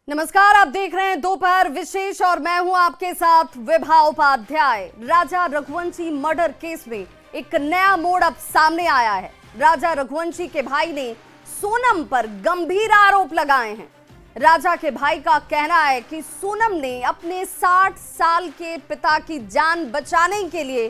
नमस्कार, आप देख रहे हैं दोपहर विशेष और मैं हूं आपके साथ विभा उपाध्याय। राजा रघुवंशी मर्डर केस में एक नया मोड़ अब सामने आया है। राजा रघुवंशी के भाई ने सोनम पर गंभीर आरोप लगाए हैं। राजा के भाई का कहना है कि सोनम ने अपने 60 साल के पिता की जान बचाने के लिए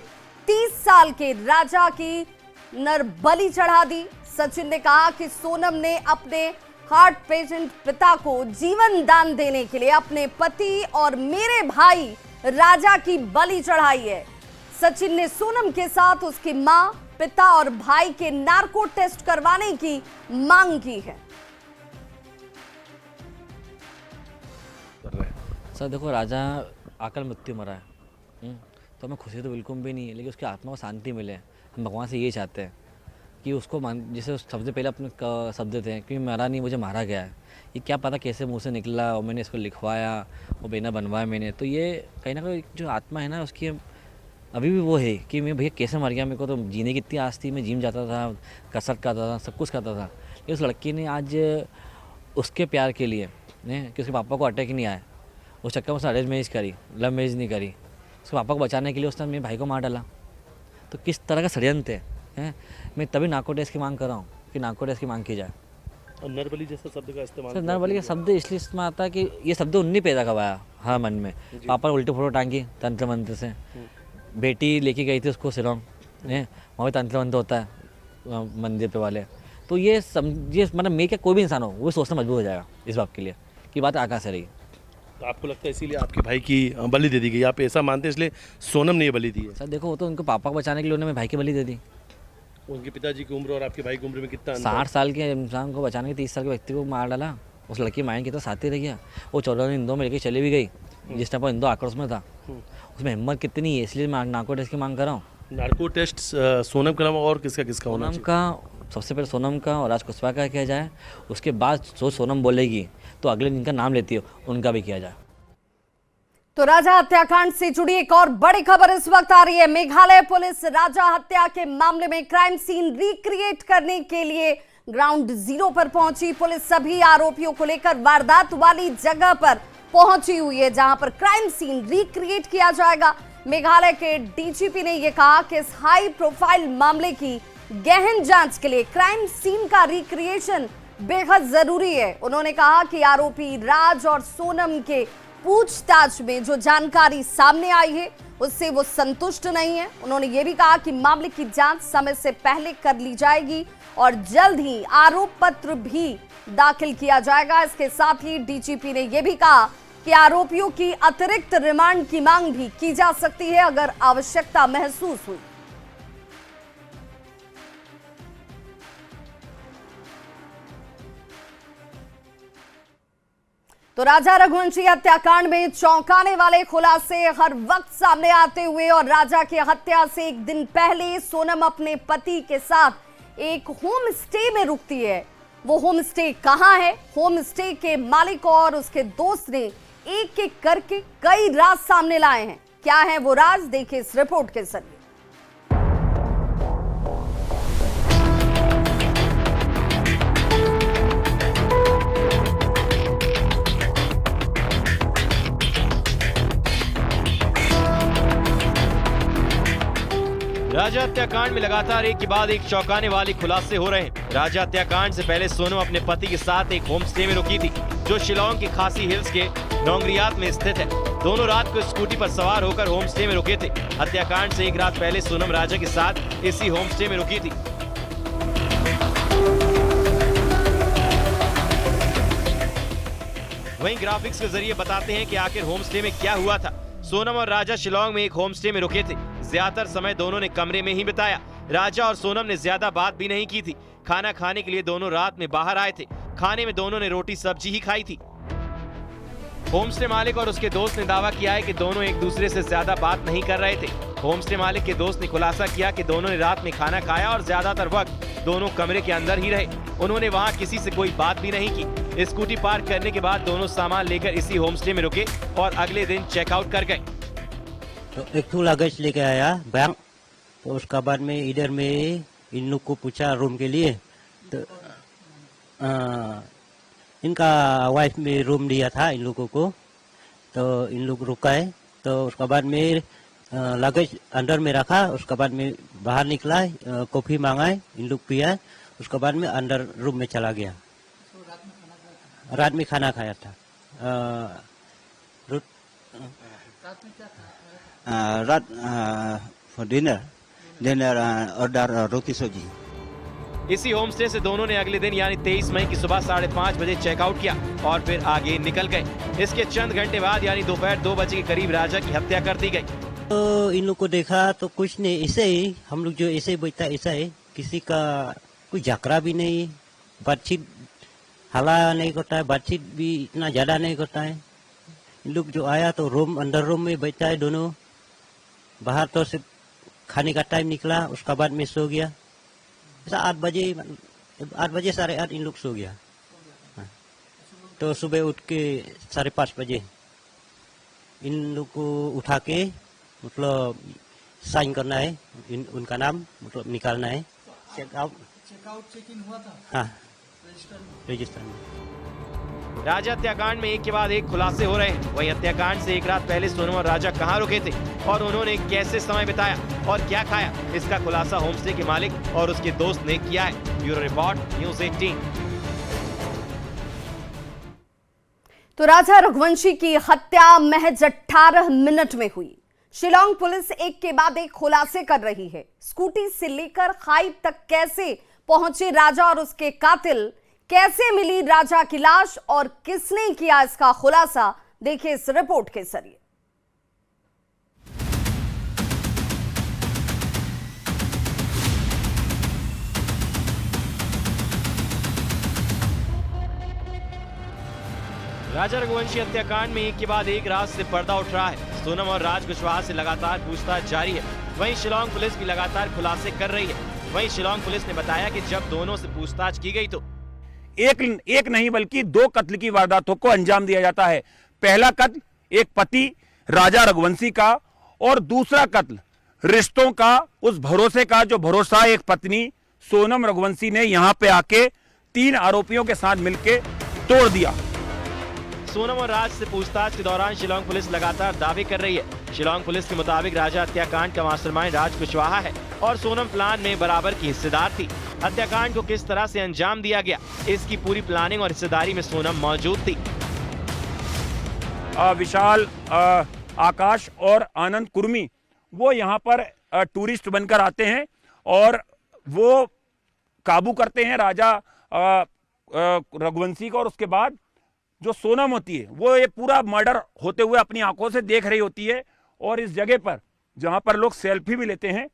30 साल के राजा की नरबलि चढ़ा दी। सचिन ने कहा कि सोनम ने अपने हार्ट पेशेंट पिता को जीवन दान देने के लिए अपने पति और मेरे भाई राजा की बलि चढ़ाई है। सचिन ने सोनम के साथ उसकी मां, पिता और भाई के नार्को टेस्ट करवाने की मांग की है। सर देखो, राजा अकाल मृत्यु मरा है तो हमें खुशी तो बिल्कुल भी नहीं है, लेकिन उसकी आत्मा को शांति मिले। हम भगवान से ये चाहते हैं कि उसको जैसे सबसे पहले अपने शब्द थे कि मरा नहीं, मुझे मारा गया है। ये क्या पता कैसे मुंह से निकला और मैंने इसको लिखवाया और बेना बनवाया मैंने, तो ये कहीं ना कहीं जो आत्मा है ना उसकी अभी भी वो है कि मैं भैया कैसे मर गया। मेरे को तो जीने की इतनी आस थी, मैं जिम जाता था, कसरत करता था, सब कुछ करता था। लेकिन उस लड़की ने आज उसके प्यार के लिए कि उसके पापा को अटैक नहीं आया, उस चक्कर में उसने अरेंज मैरिज करी, लव मैरिज नहीं करी। उसके पापा को बचाने के लिए उसने मेरे भाई को मार डाला। तो किस तरह का षड्यंत्र है। मैं तभी नार्को टेस्ट की मांग कर रहा हूँ कि नार्को टेस्ट की मांग की जाए। और नरबली जैसा शब्द का इस्तेमाल, सर नरबली का शब्द इसलिए इस्तेमाल आता है कि ये शब्द उन्हीं पैदा करवाया हाँ मन में। पापा उल्टे फोटो टांगी तंत्र मंत्र से, बेटी लेके गई थी उसको शिलोंग, वहाँ भी तंत्र मंत्र होता है मंदिर पे वाले। तो ये समझिए, मतलब मैं क्या कोई भी इंसान हो वो सोचना मजबूर हो जाएगा इस बात के लिए कि बात आकाश से रही। तो आपको लगता है इसीलिए आपके भाई की बलि दे दी गई, आप ऐसा मानते हैं इसलिए सोनम ने ये बलि दी है? सर देखो, वो तो उनको पापा को बचाने के लिए उन्होंने मेरे भाई की बलि दे दी। उनके पिताजी की उम्र और आपके भाई की उम्र में कितना 60 साल के इंसान को बचाने के 30 साल के व्यक्ति को मार डाला। उस लड़की माइंड की तो साथ ही रह गया। वो 14 इंदौर में लेके चली भी गई जिस टाइम पर इंदौर आक्रोश में था। उसमें हिम्मत कितनी है, इसलिए मैं नार्को टेस्ट की मांग कर रहा हूँ। नार्को टेस्ट सोनम के अलावा और किसका होना सोनम का, सबसे पहले सोनम का और राज कुशवाहा का किया जाए। उसके बाद जो सोनम बोलेगी तो अगले जिनका नाम लेती है उनका भी किया जाए। तो राजा हत्याकांड से जुड़ी एक और बड़ी खबर इस वक्त आ रही है। मेघालय पुलिस राजा हत्या के मामले में क्राइम सीन रिक्रिएट करने के लिए ग्राउंड जीरो पर पहुंची। पुलिस सभी आरोपियों को लेकर वारदात वाली जगह पर पहुंची हुई है जहां पर क्राइम सीन रिक्रिएट किया जाएगा। मेघालय के डीजीपी ने यह कहा कि इस हाई प्रोफाइल मामले की गहन जांच के लिए क्राइम सीन का रिक्रिएशन बेहद जरूरी है। उन्होंने कहा कि आरोपी राज और सोनम के पूछताछ में जो जानकारी सामने आई है उससे वो संतुष्ट नहीं है। उन्होंने ये भी कहा कि मामले की जांच समय से पहले कर ली जाएगी और जल्द ही आरोप पत्र भी दाखिल किया जाएगा। इसके साथ ही डीजीपी ने यह भी कहा कि आरोपियों की अतिरिक्त रिमांड की मांग भी की जा सकती है अगर आवश्यकता महसूस हुई। तो राजा रघुवंशी हत्याकांड में चौंकाने वाले खुलासे हर वक्त सामने आते हुए और राजा की हत्या से एक दिन पहले सोनम अपने पति के साथ एक होम स्टे में रुकती है। वो होम स्टे कहां है? होम स्टे के मालिक और उसके दोस्त ने एक एक करके कई राज सामने लाए हैं। क्या है वो राज, देखिए इस रिपोर्ट के जरिए। राजा हत्याकांड में लगातार एक के बाद एक चौंकाने वाले खुलासे हो रहे हैं। राजा हत्याकांड से पहले सोनम अपने पति के साथ एक होम स्टे में रुकी थी जो शिलोंग के खासी हिल्स के नोंगरियात में स्थित है। दोनों रात को स्कूटी पर सवार होकर होम स्टे में रुके थे। हत्याकांड से एक रात पहले सोनम राजा के साथ इसी होम स्टे में रुकी थी। वहीं ग्राफिक्स के जरिए बताते हैं कि आखिर होम स्टे में क्या हुआ था। सोनम और राजा शिलोंग में एक होम स्टे में रुके थे। ज्यादातर समय दोनों ने कमरे में ही बिताया। राजा और सोनम ने ज्यादा बात भी नहीं की थी। खाना खाने के लिए दोनों रात में बाहर आए थे। खाने में दोनों ने रोटी सब्जी ही खाई थी। होम स्टे मालिक और उसके दोस्त ने दावा किया है कि दोनों एक दूसरे से ज्यादा बात नहीं कर रहे थे। होम स्टे मालिक के दोस्त ने खुलासा किया कि दोनों ने रात में खाना खाया और ज्यादातर वक्त दोनों कमरे के अंदर ही रहे। उन्होंने वहां किसी से कोई बात भी नहीं की। स्कूटी पार्क करने के बाद दोनों सामान लेकर इसी होम स्टे में रुके और अगले दिन चेकआउट कर गए। तो एक तो लगेज लेके आया बैग, तो उसका बाद में इधर में इन लोग को पूछा रूम के लिए, तो इनका वाइफ में रूम दिया था इन लोगों को, तो इन लोग रुकाए। तो उसके बाद में लगेज अंदर में रखा। उसके बाद में बाहर निकला, कॉफ़ी मांगाए, इन लोग पिया। उसके बाद में अंदर रूम में चला गया। रात में खाना खाया था। रात फॉर डिनर ऑर्डर रोटी सब्जी। इसी होम स्टे से दोनों ने अगले दिन यानी 23 मई की सुबह 5:30 बजे चेकआउट किया और फिर आगे निकल गए। इसके चंद घंटे बाद यानी दोपहर 2 बजे के करीब राजा की हत्या कर दी गई। तो इन लोग को देखा तो कुछ नहीं, ऐसे ही हम लोग जो ऐसे बैठा ऐसा है, किसी का कोई झगड़ा भी नहीं, बातचीत हल्ला नहीं करता है, बातचीत भी इतना ज़्यादा नहीं करता है। इन लोग जो आया तो अंदर रूम में बैठा है दोनों, बाहर तो सिर्फ खाने का टाइम निकला, उसका बाद में सो गया। ऐसा 8 बजे 8:30 इन लोग सो गया। हाँ। तो सुबह उठ के 5:30 बजे इन लोग को उठा के मतलब साइन करना है, उनका नाम मतलब निकालना है। चेक इन हुआ था। हाँ, रजिस्टर में। राजा हत्याकांड में एक के बाद एक खुलासे हो रहे हैं। वही हत्याकांड से एक रात पहले सोनम और राजा कहां रुके थे और उन्होंने कैसे समय बिताया और क्या खाया, इसका खुलासा होमस्टे के मालिक और उसके दोस्त ने किया है। Bureau report, news 18। तो राजा रघुवंशी की हत्या महज 18 मिनट में हुई। शिलांग पुलिस एक के बाद एक खुलासे कर रही है। स्कूटी से लेकर खाई तक कैसे पहुंचे राजा और उसके कातिल, कैसे मिली राजा की लाश और किसने किया इसका खुलासा, देखिए इस रिपोर्ट के जरिए। राजा रघुवंशी हत्याकांड में एक के बाद एक रात से पर्दा उठ रहा है। सोनम और राज कुशवाहा से लगातार पूछताछ जारी है। वहीं शिलांग पुलिस भी लगातार खुलासे कर रही है। वहीं शिलांग पुलिस ने बताया कि जब दोनों से पूछताछ की गई तो एक नहीं बल्कि 2 कत्ल की वारदातों को अंजाम दिया जाता है। पहला कत्ल एक पति राजा रघुवंशी का और दूसरा कत्ल रिश्तों का, उस भरोसे का जो भरोसा एक पत्नी सोनम रघुवंशी ने यहां पे आके 3 आरोपियों के साथ मिलकर तोड़ दिया। सोनम और राज से पूछताछ के दौरान शिलांग पुलिस लगातार दावे कर रही है। शिलांग पुलिस के मुताबिक राजा हत्याकांड का मास्टरमाइंड राज कुशवाहा है और सोनम प्लान में बराबर की हिस्सेदार थी। हत्याकांड को किस तरह से अंजाम दिया गया, इसकी पूरी प्लानिंग और हिस्सेदारी में सोनम मौजूद थी। विशाल, आकाश और आनंद कुर्मी वो यहाँ पर टूरिस्ट बनकर आते हैं और वो काबू करते हैं राजा रघुवंशी को। और उसके बाद जो सोनम होती है वो ये पूरा मर्डर होते हुए अपनी आंखों से देख रही होती है। और इस जगह पर जहां पर लोग सेल्फी भी लेते हैं,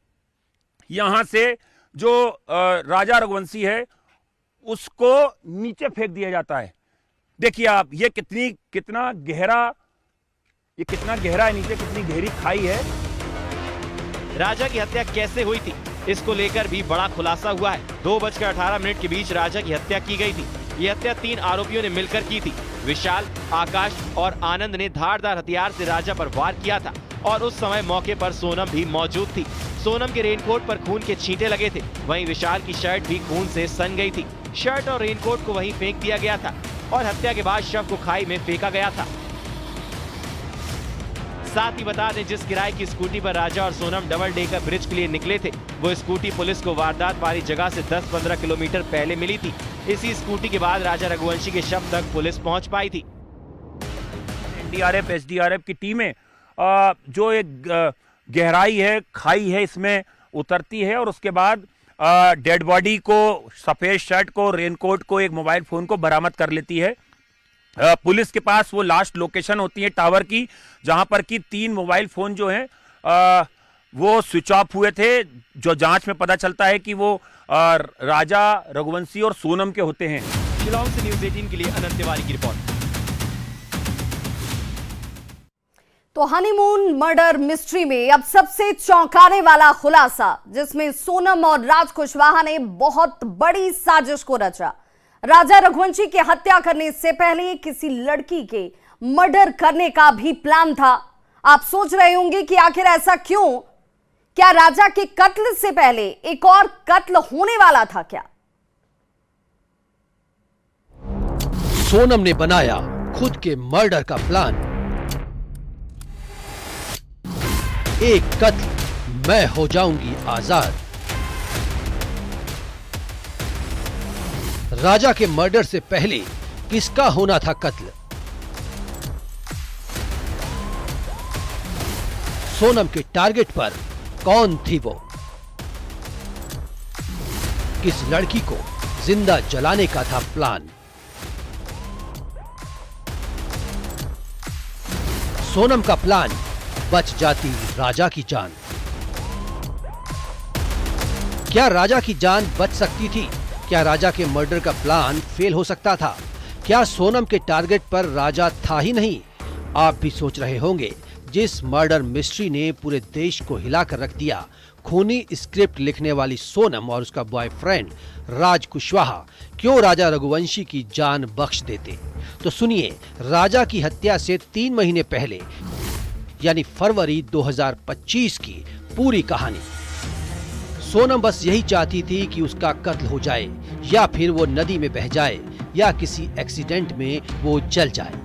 यहां से जो राजा रघुवंशी है उसको नीचे फेंक दिया जाता है। देखिए आप, ये कितना गहरा है नीचे, कितनी गहरी खाई है। राजा की हत्या कैसे हुई थी, इसको लेकर भी बड़ा खुलासा हुआ है। 2:18 के बीच राजा की हत्या की गई थी। ये हत्या 3 आरोपियों ने मिलकर की थी। विशाल, आकाश और आनंद ने धारदार हथियार से राजा पर वार किया था और उस समय मौके पर सोनम भी मौजूद थी। सोनम के रेनकोट पर खून के छींटे लगे थे। वहीं विशाल की शर्ट भी खून से सन गई थी। शर्ट और रेनकोट को वहीं फेंक दिया गया था और हत्या के बाद शव को खाई में फेंका गया था। साथ ही बता दें, जिस किराए की स्कूटी पर राजा और सोनम डबल डेकर ब्रिज के लिए निकले थे, वो स्कूटी पुलिस को वारदात वाली जगह से 10-15 किलोमीटर पहले मिली थी। इसी स्कूटी के बाद राजा रघुवंशी के शव तक पुलिस पहुंच पाई थी। एनडीआरएफ, एसडीआरएफ की टीमें जो एक गहराई है, खाई है, इसमें उतरती है और उसके बाद डेड बॉडी को, सफेद शर्ट को, रेनकोट को, एक मोबाइल फोन को बरामद कर लेती है। पुलिस के पास वो लास्ट लोकेशन होती है टावर की, जहां पर कि 3 मोबाइल फोन जो हैं वो स्विच ऑफ हुए थे। जो जांच में पता चलता है कि वो राजा रघुवंशी और सोनम के होते हैं। शिलांग से न्यूज़ 18 के लिए अनंत तिवारी की रिपोर्ट। तो हनीमून मर्डर मिस्ट्री में अब सबसे चौंकाने वाला खुलासा, जिसमें सोनम और राज कुशवाहा ने बहुत बड़ी साजिश को रचा। राजा रघुवंशी की हत्या करने से पहले किसी लड़की के मर्डर करने का भी प्लान था। आप सोच रहे होंगे कि आखिर ऐसा क्यों? क्या राजा के कत्ल से पहले एक और कत्ल होने वाला था क्या? सोनम ने बनाया खुद के मर्डर का प्लान। एक कत्ल, मैं हो जाऊंगी आजाद। राजा के मर्डर से पहले किसका होना था कत्ल? सोनम के टारगेट पर कौन थी वो? किस लड़की को जिंदा जलाने का था प्लान? सोनम का प्लान बच जाती राजा की जान। क्या राजा की जान बच सकती थी? क्या राजा के मर्डर का प्लान फेल हो सकता था? क्या सोनम के टारगेट पर राजा था ही नहीं? आप भी सोच रहे होंगे, जिस मर्डर मिस्ट्री ने पूरे देश को हिलाकर रख दिया, खूनी स्क्रिप्ट लिखने वाली सोनम और उसका बॉयफ्रेंड राज कुशवाहा क्यों राजा रघुवंशी की जान बख्श देते? तो सुनिए राजा की हत्या से 3 महीने पहले यानी फरवरी 2025 की पूरी कहानी। सोनम बस यही चाहती थी कि उसका कत्ल हो जाए, या फिर वो नदी में बह जाए, या किसी एक्सीडेंट में वो जल जाए।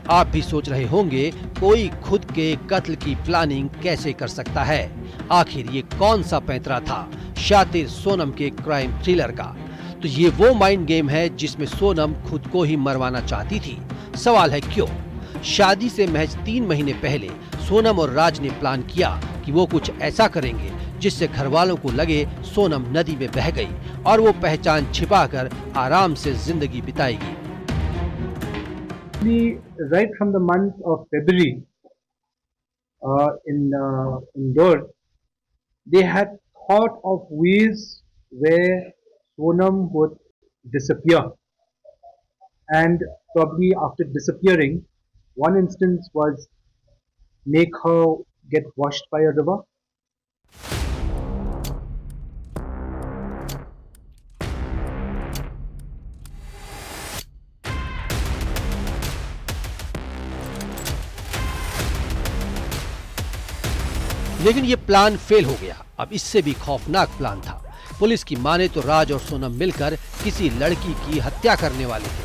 आप भी सोच रहे होंगे, कोई खुद के कत्ल की प्लानिंग कैसे कर सकता है? आखिर ये कौन सा पैंतरा था शातिर सोनम के क्राइम थ्रिलर का? तो ये वो माइंड गेम है जिसमें सोनम खुद को ही मरवाना चाहती थी। सवाल है क्यों? शादी से महज 3 महीने पहले सोनम और राज ने प्लान किया कि वो कुछ ऐसा करेंगे जिससे घर वालों को लगे सोनम नदी में बह गई और वो पहचान छिपाकर आराम से जिंदगी बिताएगी। Right from the month of February, indoors, they had thought of ways where Sonam would disappear, and probably after disappearing, one instance was make her get washed by a river. लेकिन ये प्लान फेल हो गया। अब इससे भी खौफनाक plan था। Police की माने तो राज और सोनम मिलकर किसी लड़की की हत्या करने वाले थे,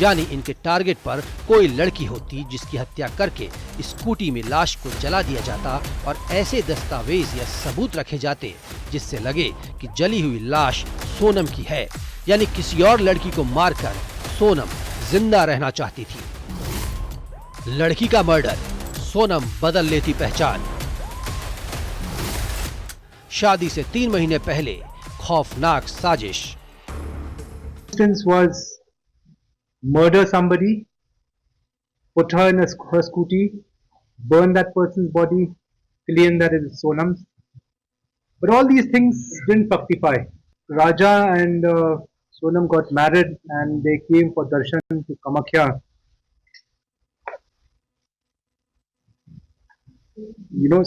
यानी इनके टारगेट पर कोई लड़की होती जिसकी हत्या करके स्कूटी में लाश को जला दिया जाता और ऐसे दस्तावेज या सबूत रखे जाते जिससे लगे कि जली हुई लाश सोनम की है, यानी किसी और लड़की को मारकर सोनम जिंदा रहना चाहती थी। लड़की का मर्डर, सोनम बदल लेती पहचान। शादी से 3 महीने पहले खौफनाक साजिश। Instance was murder somebody, put her in her scooty, burn that person's body, claim that it is Sonam's. But all these things didn't fructify. Raja and Sonam got married and they came for darshan to Kamakhya.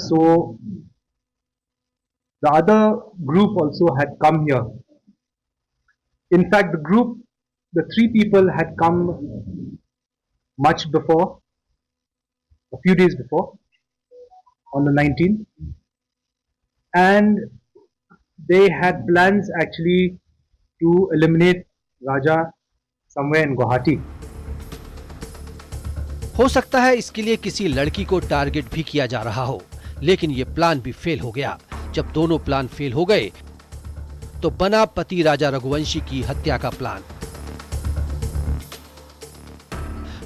So the other group also had come here. In fact, the 3 people had come much before, a few days before, on the 19th. And they had plans actually to eliminate Raja somewhere in Guwahati. हो सकता है इसके लिए किसी लड़की को target भी किया जा रहा हो, लेकिन ये प्लान भी फेल हो गया। जब दोनों प्लान फेल हो गए तो बना पति राजा रघुवंशी की हत्या का प्लान।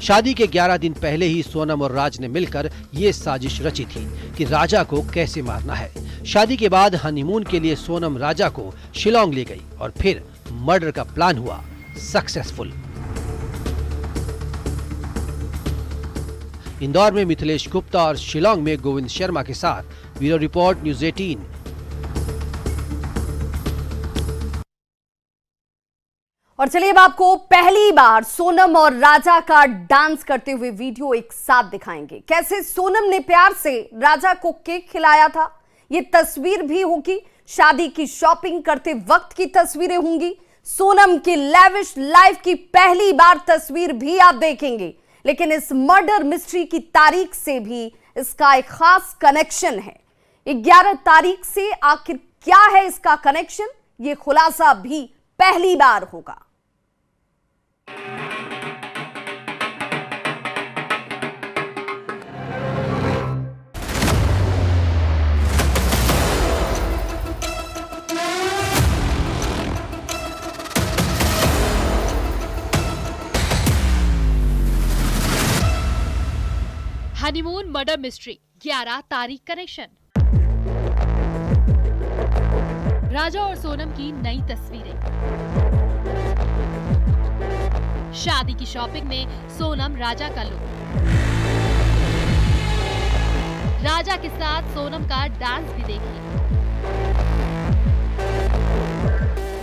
शादी के 11 दिन पहले ही सोनम और राज ने मिलकर ये साजिश रची थी कि राजा को कैसे मारना है। शादी के बाद हनीमून के लिए सोनम राजा को शिलोंग ले गई और फिर मर्डर का प्लान हुआ सक्सेसफुल। इंदौर में मिथिलेश गुप्ता और शिलोंग में गोविंद शर्मा के साथ ब्यूरो रिपोर्ट, न्यूज़ 18। और चलिए अब आपको पहली बार सोनम और राजा का डांस करते हुए वीडियो एक साथ दिखाएंगे। कैसे सोनम ने प्यार से राजा को केक खिलाया था, ये तस्वीर भी होगी। शादी की शॉपिंग करते वक्त की तस्वीरें होंगी। सोनम की लेविश लाइफ की पहली बार तस्वीर भी आप देखेंगे। लेकिन इस मर्डर मिस्ट्री की तारीख से भी इसका एक खास कनेक्शन है। 11 तारीख से आखिर क्या है इसका कनेक्शन, ये खुलासा भी पहली बार होगा। हनीमून मर्डर मिस्ट्री 11 तारीख कनेक्शन। राजा और सोनम की नई तस्वीरें। शादी की शॉपिंग में सोनम राजा का लुक। राजा के साथ सोनम का डांस भी देखिए।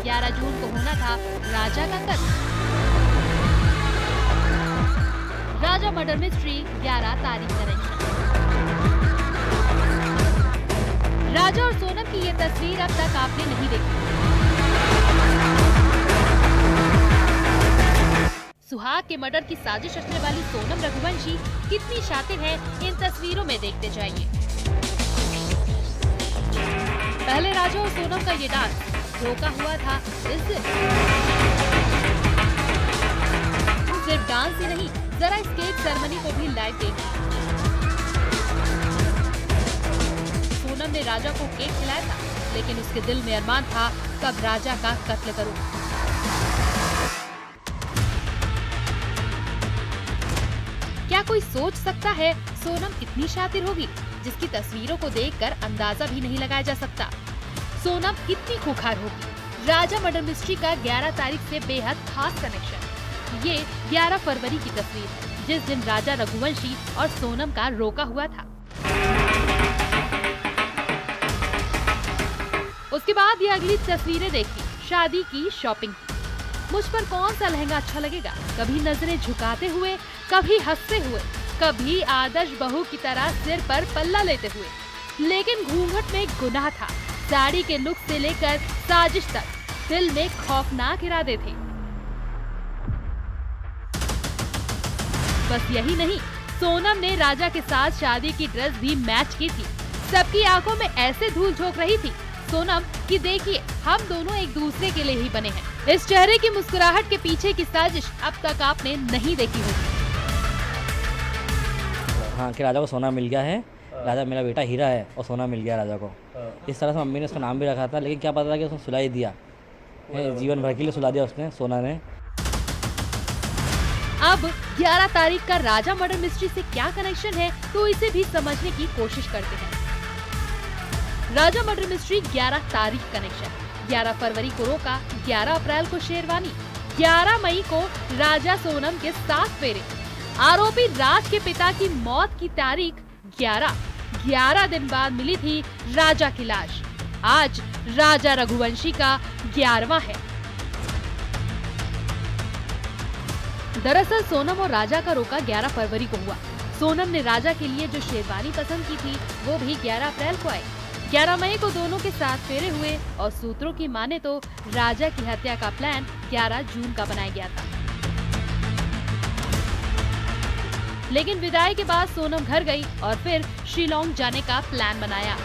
11 जून को होना था राजा का कत्ल। राजा मर्डर मिस्ट्री 11 तारीख कनेक्शन। राजा और सोनम की ये तस्वीर अब तक आपने नहीं देखी। सुहाग के मर्डर की साजिश रचने वाली सोनम रघुवंशी कितनी शातिर है, इन तस्वीरों में देखते जाइए। पहले राजा और सोनम का ये डांस रोका हुआ था इस दिन। सिर्फ डांस ही नहीं, जरा इस केक सेरेमनी को भी लाइव देखिए। सोनम ने राजा को केक खिलाया था, लेकिन उसके दिल में अरमान था कब राजा का कत्ल करूं। क्या कोई सोच सकता है सोनम कितनी शातिर होगी, जिसकी तस्वीरों को देखकर अंदाजा भी नहीं लगाया जा सकता। सोनम कितनी खूंखार होगी। राजा मर्डर मिस्ट्री का 11 तारीख से बेहद खास कनेक्शन। ये 11 फरवरी की तस्वीर है, जिस दिन राजा रघुवंशी और सोनम का रोका हुआ था। उसके बाद ये अगली तस्वीरें देखी, शादी की शॉपिंग की। मुझ पर कौन सा लहंगा अच्छा लगेगा, कभी नजरें झुकाते हुए, कभी हंसते हुए, कभी आदर्श बहू की तरह सिर पर पल्ला लेते हुए। लेकिन घूंघट में गुनाह था। साड़ी के लुक से लेकर साजिश तक दिल में खौफनाक इरादे थे। बस यही नहीं, सोनम ने राजा के साथ शादी की ड्रेस भी मैच की थी। सबकी आंखों में ऐसे धूल झोंक रही थी सोनम कि देखिए, हम दोनों एक दूसरे के लिए ही बने हैं। इस चेहरे की मुस्कुराहट के पीछे की साजिश अब तक आपने नहीं देखी होगी। हाँ, कि राजा को सोना मिल गया है, राजा मेरा बेटा हीरा है और सोना मिल गया राजा को। इस तरह से मम्मी ने उसका नाम भी रखा था, लेकिन क्या पता था कि उसने सुला ही दिया, जीवन भर के लिए सुला दिया उसने, सोना ने। अब 11 तारीख का राजा मर्डर मिस्ट्री से क्या कनेक्शन है, तो इसे भी समझने की कोशिश करते हैं। राजा मर्डर मिस्ट्री 11 तारीख कनेक्शन। 11 फरवरी को रोका, 11 अप्रैल को शेरवानी, 11 मई को राजा सोनम के 7 फेरे। आरोपी राज के पिता की मौत की तारीख 11 दिन बाद मिली थी राजा की लाश। आज राजा रघुवंशी का 11वां है। दरअसल सोनम और राजा का रोका 11 फरवरी को हुआ। सोनम ने राजा के लिए जो शेरवानी पसंद की थी, वो भी 11 अप्रैल को आई। 11 मई को दोनों के साथ फेरे हुए और सूत्रों की माने तो राजा की हत्या का प्लान 11 जून का बनाया गया था। लेकिन विदाई के बाद सोनम घर गई और फिर शिलोंग जाने का प्लान बनाया।